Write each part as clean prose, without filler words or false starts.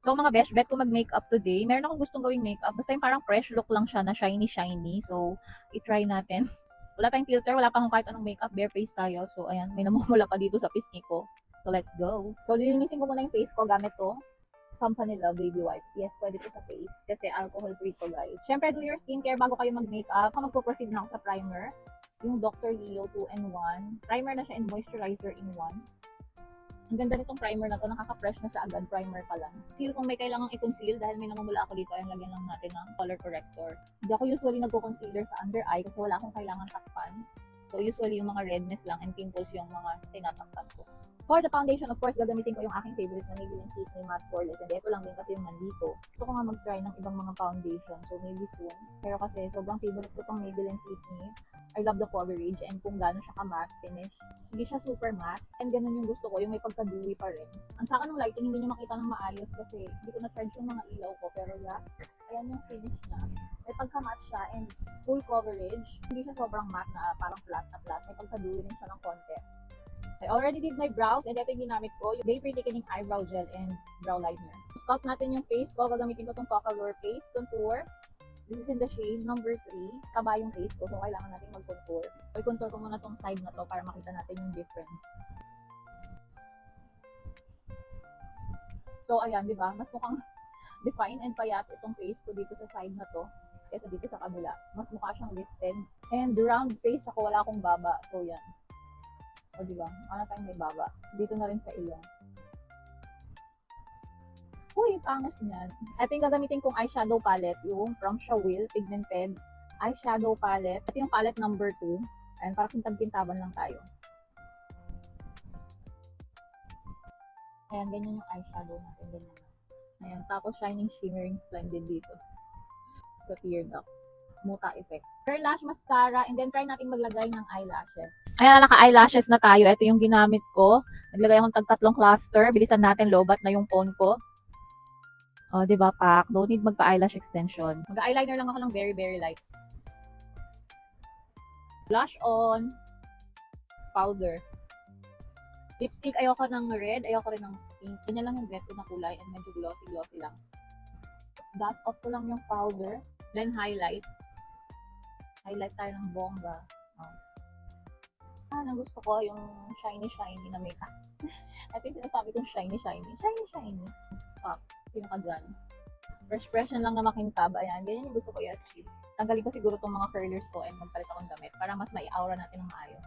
So mga besh, bet ko mag-makeup today. Meron akong gustong gawing makeup. Basta yung parang fresh look lang siya na shiny-shiny. So, i-try natin. Wala tayong filter, wala pa akong kahit anong makeup. Bare face tayo. So, ayan, may namumula pa dito sa pisngi ko. So, let's go. So, lilinisin ko muna yung face ko gamit to. Company Love Baby Wipes. Yes, pwede to sa face. Kasi alcohol-free to, guys. Siyempre, do your skincare bago kayo mag-makeup. Ako magpo-proceed na ako sa primer. Yung Dr. Leo 2-in-1. Primer na siya and moisturizer in 1. Ang ganda nitong primer na to, nakaka-fresh na siya agad, primer pa lang. Seal kung may kailangang i-conceal dahil may namumula ako dito, ayun, lagyan lang natin ng color corrector. Hindi ako usually nagko-concealer sa under eye kasi wala akong kailangan takpan. So usually yung mga redness lang and pimples yung mga tinatakpan ko. For the foundation, of course, gagamitin ko yung aking favorite na Maybelline Fit Me Matte Poreless. And ito lang din kasi yung nandito. Gusto ko nga mag-try ng ibang mga foundation. So maybe soon. Pero kasi sobrang favorite ko itong Maybelline Fit Me. I love the coverage and kung gaano siya ka-matte finish. Hindi siya super matte. And ganun yung gusto ko, yung may pagka-dewy pa rin. Ang saka ng lighting, hindi nyo makita ng maayos kasi hindi ko na-charge yung mga ilaw ko. Pero yeah, ayan yung finish niya. May pagka-matte siya and full coverage. Hindi siya sobrang matte na parang flat na flat. May pagka-dewy rin siya ng konti. I already did my brows and ito yung ginamit ko, yung Day Pretty Thickening Eyebrow Gel and Brow Liner. Scout natin yung face ko, gagamitin ko itong Focalure Face Contour. This is in the shade number 3. Taba yung face ko, so kailangan natin mag-contour. So, i-contour ko muna itong side na to para makita natin yung difference. So, ayan, di ba? Mas mukhang define and payat itong face ko dito sa side na to kaysa dito sa kabila. Mas mukha siyang lifted. And round face ako, wala akong baba. So, yan. O, diba? Ano tayong may baba. Dito na rin sa ilong. Uy, pangas niyan. Ito yung gagamitin kong eyeshadow palette. Yung from Shawil Pigmented Eyeshadow Palette. Ito yung palette number 2. Ayan, para kintab-kintaban lang tayo. Ayan, ganyan yung eyeshadow natin. Ganyan. Ayan, tapos shining, shimmering, splendid dito. So, tear ducts. Muta effect. Curl lash mascara. And then, try natin maglagay ng eyelashes. Ayan, naka-eyelashes na tayo. Ito yung ginamit ko. Naglagay akong tag-3 cluster. Bilisan natin, lobat na yung phone ko. O, diba, pak? Don't need magpa-eyelash extension. Mag-eyeliner lang ako ng very, very light. Blush on. Powder. Lipstick, ayoko ng red. Ayoko rin ng pink. Ganyan lang yung bet ko na kulay and medyo glossy-glossy lang. Dust off ko lang yung powder. Then, highlight. Highlight tayo ng bongga. Oh. Ang gusto ko yung shiny-shiny na makeup. Ito yung sinasabi kong shiny-shiny. Shiny-shiny. Ah, sino ka dyan? Fresh lang na makintab. Ayan, ganyan yung gusto ko i-achieve. Tanggalin ko siguro itong mga curlers ko and magpalit akong damit para mas mai-aura natin ng maayos.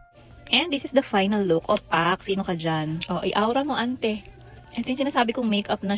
And this is the final look of Pak. Sino ka dyan? O, i-aura mo, ante. Ito yung sinasabi kong makeup na